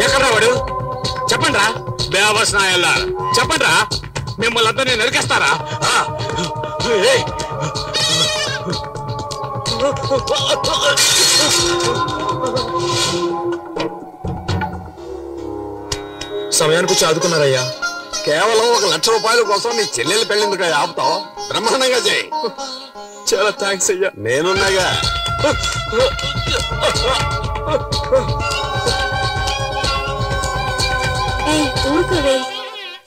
ఎక్కడ్రా వాడు? చెప్పండి రా బేవస్ నాయల్లా, చెప్పండి రా, మిమ్మల్ని అంతా నేను నరికేస్తారా? సమయానికి వచ్చి ఆదుకున్నారయ్యా. కేవలం 1,00,000 రూపాయల కోసం నీ చెల్లెలు పెళ్ళిందుకు ఆపుతావు? బ్రహ్మాండంగా చేయి. చాలా థ్యాంక్స్ అయ్యా. నేనున్నాగా.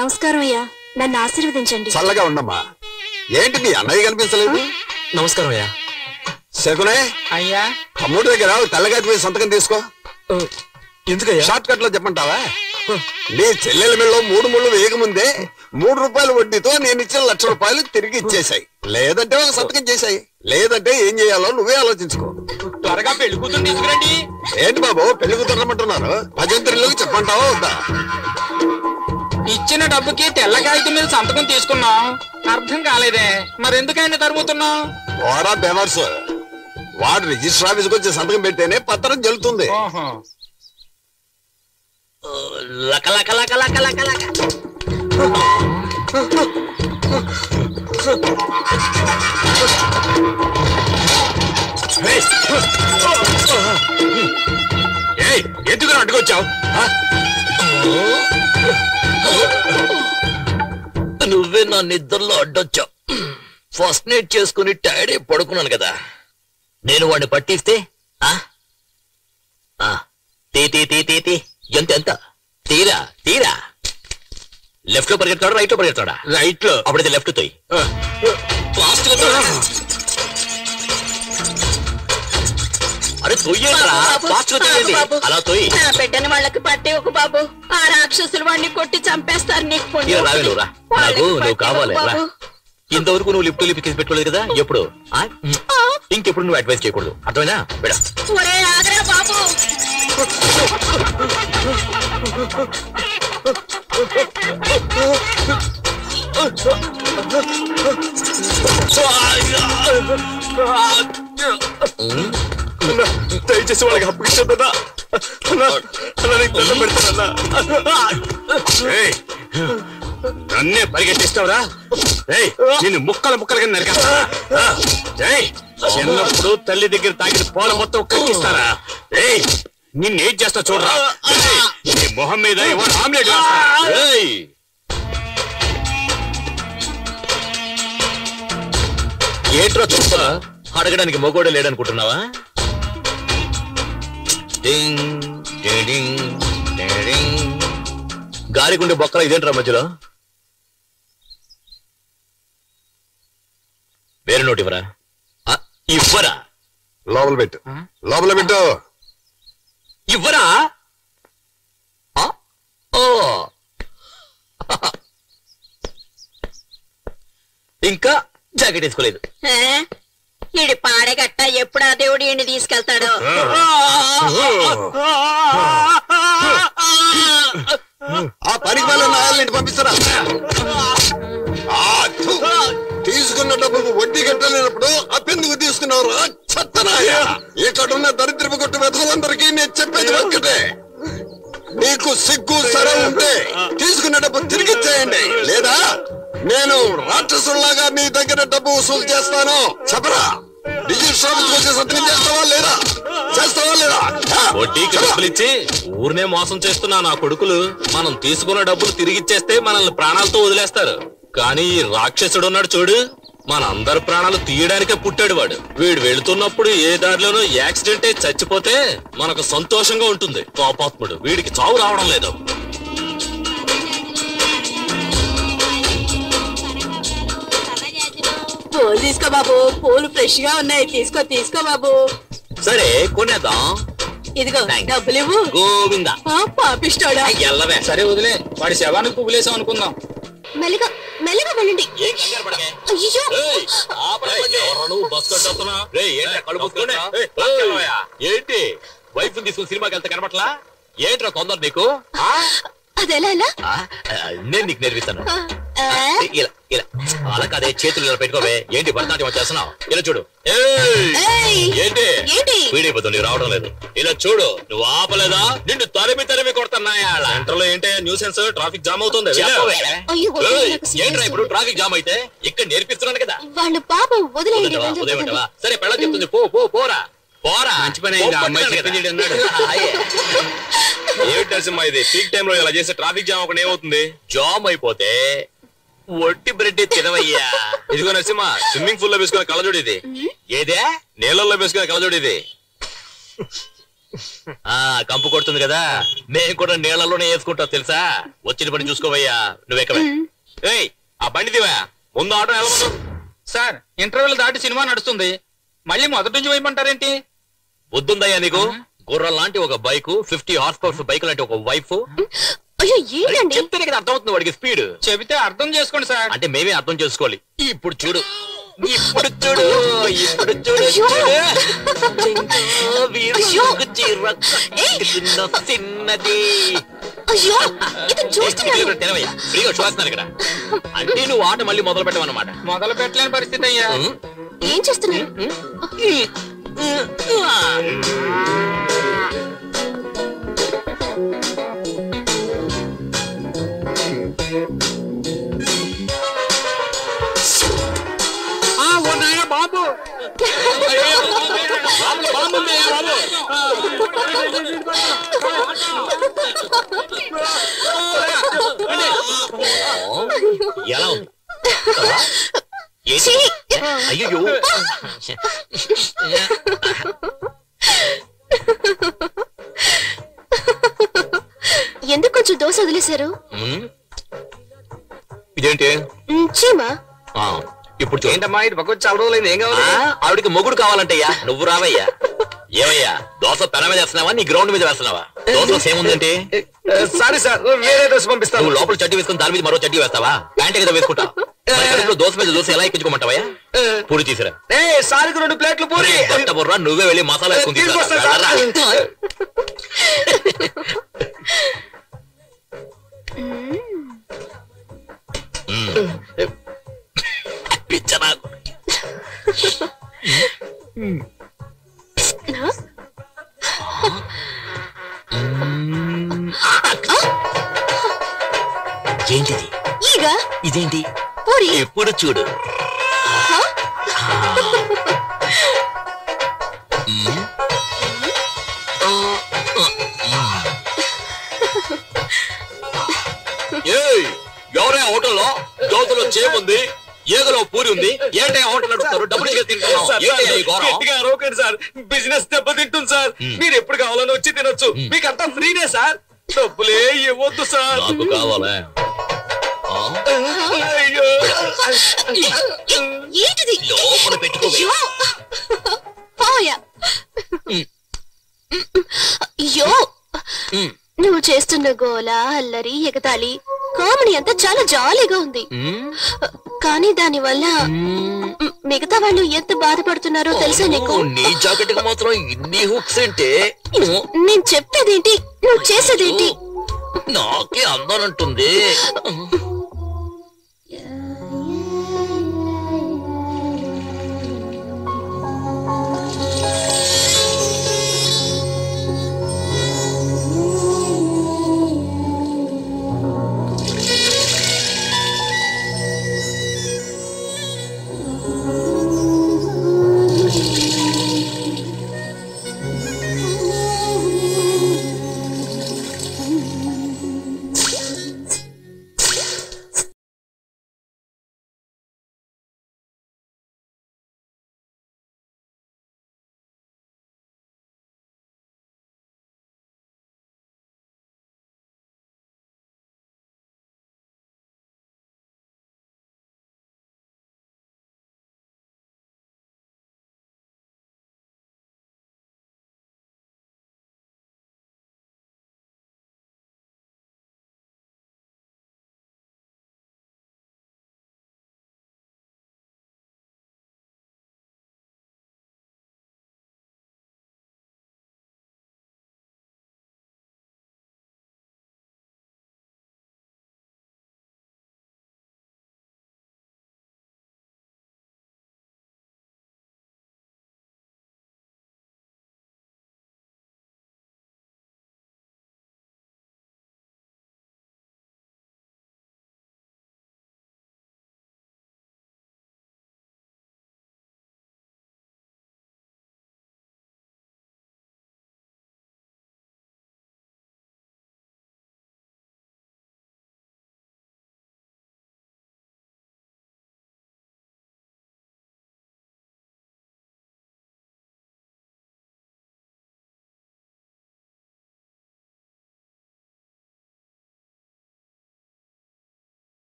నమస్కారం అయ్యా, నన్ను ఆశీర్వదించండి. చల్లగా ఉండమ్మా. ఏంటి మీ అన్నయ్య కనిపించలేదు? నమస్కారం అయ్యా. శకునే అయ్యా, తమ్ముడి దగ్గర తెల్లగాటి మీద సంతకం తీసుకో. ఎందుకయ్యా? షార్ట్ కట్ లో చెప్పంటావా? నీ చెల్లెల మెళ్ళలో 3 ముళ్ళు వేయకముందే 3 రూపాయల వడ్డీతో నేను ఇచ్చిన 1,00,000 రూపాయలు తిరిగి ఇచ్చేసాయి. లేదంటే ఒక సంతకం చేశాయి. లేదంటే ఏం చేయాలో నువ్వే ఆలోచించుకో. త్వరగా పెళ్లి కూతురు తీసుకురండి. ఏంటి బాబు పెళ్లి కూతురమ్మంటున్నారు? భజంత్రులకు చెప్పంటావా వద్దా? ఇచ్చిన డబ్బుకి తెల్ల కాగితం మీద సంతకం తీసుకున్నాం. అర్థం కాలేదే, మరెందుకైనా తరుముతున్నాం? ఓరా బెవర్స్, వాడు రిజిస్టర్ ఆఫీస్కి వచ్చి సంతకం పెడితేనే పత్రం జల్లుతుంది. ఎందుకు అడ్డుకొచ్చావు? నువ్వే నా నిద్రలో అడ్డొచ్చావు. ఫస్ట్ నైట్ చేసుకుని టైర్డ్ అయి పడుకున్నాను కదా. నేను వాడిని పట్టిస్తే ఎంత తీరా తీరా. లెఫ్ట్ లో పరిగెత్తాడు, రైట్ లో పరిగెత్తాడా? రైట్ లో. అప్పుడైతే లెఫ్ట్ తోయి. అరే తొయ్యేరా, ఫాస్ట్ గా తొయ్యండి. అలా తొయ్యి. పెట్టని వాళ్ళకి పట్టే ఒక బాబు, ఆ రాక్షసులు వాడిని కొట్టి చంపేస్తారు. నీకు రావే నువ్వు రా. నాకు నువ్వు కావాలి రా. ఇంతవరకు నువ్వు లిఫ్ట్ లిఫ్ట్ పెట్టుకోలేదు కదా ఎప్పుడు. ఇంకెప్పుడు నువ్వు అడ్వైస్ చేయకూడదు, అర్థమైనా? బేడా బాబు. దయచేసి వాళ్ళకి అప్పగించొద్దన్నా. నన్నే పరిగెట్టిస్తావురా? నిన్ను ముక్కలు ముక్కలుగా నరికేస్తా. చిన్నప్పుడు తల్లి దగ్గర తాగిన పోల మొత్తం కక్కిస్తారా? నిన్నేం చేస్తా చూడరా. నీ మొహం మీద ఇవాళ ఆమ్లెట్ వేస్తా. ఏట్రా చూస్తా? అడగడానికి మొగోడే లేడనుకుంటున్నావా? గాలిగుండే బొక్కల ఇదేంట్రా మధ్యలో? వేరే నోటి ఇవ్వరా? ఇవ్వరా? లోపల పెట్టు, లోపల పెట్టు. ఇవ్వరా? ఇంకా జాకెట్ వేసుకోలేదు. ఈడి పాడగట్ట ఎప్పుడు ఆ దేవుడు ఈయన్ని తీసుకెళ్తాడో. ఆ పనికి వాళ్ళ నాయాలని పంపిస్తారా? తీసుకున్న డబ్బుకు వడ్డీ కట్టలేనప్పుడు అప్పెందుకు తీసుకున్నారు? చెత్తనాయ. ఇక్కడున్న దరిద్రపు కొట్టు వెధలందరికీ నేను చెప్పేది ఒక్కటే, నీకు సిగ్గు సరే ఉంటే తీసుకున్న డబ్బు తిరిగి ఇచ్చేయండి, లేదా నేను రాక్షసుల్లాగా నీ దగ్గర డబ్బు వసూలు చేస్తాను. చెప్పరా? రిజిస్టర్ వచ్చే సంతకం చేస్తావా లేదా? చేస్తావా లేదా? వడ్డీకి డబ్బులు ఇచ్చి ఊరినే మోసం చేస్తున్నా నా కొడుకులు. మనం తీసుకున్న డబ్బులు తిరిగిచ్చేస్తే మనల్ని ప్రాణాలతో వదిలేస్తారు. కానీ ఈ రాక్షసుడు ఉన్నాడు చూడు, మనందరి ప్రాణాలు తీయడానికే పుట్టాడు వాడు. వీడు వెళుతున్నప్పుడు ఏ దారిలోనూ యాక్సిడెంట్ అయి చచ్చిపోతే మనకు సంతోషంగా ఉంటుంది. పాపాత్ముడు, వీడికి చావు రావడం లేదు. పూలు తీసుకో బాబు, పూలు ఫ్రెష్ గా ఉన్నాయి. తీసుకో తీసుకో బాబు. సరే కొనేద్దాం. ఇదిగో Thanks. డబ్బులు ఇవ్వు. గోవిందా పాపిస్తాడా? ఎల్లవే సరే వదిలే, వాడి శవానికి పువ్వులేసాం అనుకుందాం. మెల్లగా మెల్లగా వెళ్ళండి. ఏం కంగారు పడకే. అయ్యో ఏయ్, ఆపరా బండి. ఎవరా నువ్వు బస్ కట్టొస్తున్నా? రేయ్, ఏంట్రా కళ్ళు మూసుకుంటున్నా? ఏయ్, ఏంటి వైఫ్ తీసుకుని సినిమాకి వెళ్తే కనపట్లా? ఏంట్రా తొందర నీకు? అదెలా ఎలా? నేను నీకు నేర్పిస్తాను. ఆ, ఇలా ఇలా అలా కాదే, చేతులు ఇలా పెట్టుకోవే. ఏంటి భరతనాట్యం చేస్తున్నావు? ఇలా చూడు. ఏయ్, ఏంటి ఏంటి? వీడిపోతుంది, నీకు రావడం లేదు. ఇలా చూడు, నువ్వు ఆపలేదా? నిన్ను తరిమి కొడుతున్నాయా? సెంటర్ లో ఏంటి న్యూసెన్స్? ట్రాఫిక్ జామ్ అవుతుంది. అయ్యో, ఏయ్, నాకు ఏంట్రా ఇప్పుడు ట్రాఫిక్ జామ్ అయితే? ఇక్కడ నేర్పిస్తున్నాను కదా. వాళ్ళు పాపం వదిలేయండి. ఉదయం సరే పెళ్ళ చెప్తుంది, పోరా పోరా. మంచి పని అయింది, ఆ అమ్మాయి చెప్పింది అన్నాడు. ఏమిటి నరసింహ ఇది? పీక్ టైం లో ఇలా చేస్తే ట్రాఫిక్ జామ్ ఒకటి ఏమవుతుంది? జామ్ అయిపోతే ఒట్టి బ్రెడ్ తినవయ్యా. ఇదిగో నరసింహ, స్విమ్మింగ్ పూల్ లో వేసుకునే కళ్ళజోడు ఇది. ఏదే? నీళ్ళల్లో వేసుకునే కళ్ళజోడు ఇది. కంపు కొడుతుంది కదా, మేము కూడా నీళ్లలోనే వేసుకుంటాం తెలుసా. వచ్చిన పని చూసుకోవయ్యా. నువ్వెక్కవే. ఏయ్, ఆ బండి దివా. ముందు ఆటో వెళ్ళమను. సార్, ఇంటర్వెల్ దాటి సినిమా నడుస్తుంది, మళ్ళీ మొదటి నుంచి వేయమంటారేంటి? బుద్ధుందయ్యా నీకు? గుర్రం లాంటి ఒక బైక్, 50 హార్స్ పవర్ బైక్ లాంటి ఒక వైఫ్. అయ్యో ఏంటండి? చెప్తేనే కదా అర్థమవుతుంది వాడికి స్పీడ్. చెబితే అర్థం చేసుకోండి సార్. అంటే మేమే అర్థం చేసుకోవాలి. ఇప్పుడు చూడు, ఇప్పుడు చూడు, ఇప్పుడు చూడు, అయ్యో. చిన్నది. అయ్యో ఇది చూస్తున్నాను. తెలవయ్యా, ఫ్రీగా చూస్తున్నాను ఇక్కడ. అంటే నువ్వు ఆట మళ్ళీ మొదలు పెట్టమన్నమాట. మొదలు పెట్టలేని పరిస్థితి అయ్యా. ఏం చేస్తున్నారు? బాబు ఎలా ఉంది? ఛీ! అయ్యో, ఎందుకు కొంచెం దోశ వదిలేశారు? ఇదేంటి? చీమా ఇప్పుడు చూడు. ఏంటమ్మా ఇది పక్క చాలా రోజులైంది, ఏం కావాలి? ఆవిడికి మొగుడు కావాలంటయ్యా. నువ్వు రావయ్యా. ఏమయ్యా, దోశ పెన మీద వేస్తున్నావా, నీ గ్రౌండ్ మీద వేస్తున్నావా? దోశ సేముందంటే సారీ సార్, వేరే దోశ పంపిస్తాను. నువ్వు లోపల చడ్డీ వేసుకుని దాని మీద మరో చడ్డీ వేస్తావా? ప్యాంట్ కదా వేసుకుంటావు. దోశ మీద దోశ ఎలా ఎక్కించుకోమంటావయ్యా? పూరి తీసిరా. సారికి 2 ప్లేట్లు పూరి. బుర్రా, నువ్వే వెళ్ళి మసాలా వేసుకుని తీసుకొస్తాను సార్. పిచ్చనా. ఏంటిది? ఈగ ఇదేంటి? పూరి. ఎప్పుడు చూడు. ఎవరైనా హోటల్లో దోశలో చేముంది, ఏగలో పూరి ఉంది, ఏంటో హోటల్ నడుపుతారు, డబ్బులు తింటున్నావు. సార్, బిజినెస్ దెబ్బతింటుంది సార్. మీరు ఎప్పుడు కావాలని వచ్చి తినొచ్చు, మీకు అంతా ఫ్రీనే సార్. డబ్బులే ఇవ్వద్దు సార్. నాకు కావాలా? అయ్యో. ఏంటిది? లోపల పెట్టుకో. అయ్యో పోయా. అయ్యో నువ్వు చేస్తున్న గోల, అల్లరి, ఎగతాళి, కామెడీ అంతా చాలా జాలీగా ఉంది. కానీ దాని వల్ల మిగతా వాళ్ళు ఎంత బాధపడుతున్నారో తెలుసా నీకు? నీ జాకెట్ కి మాత్రం ఇన్ని హుక్స్ అంటే నేను చెప్పేదేంటి, నువ్వు చేసేదేంటి? నాకే అందనంటుంది.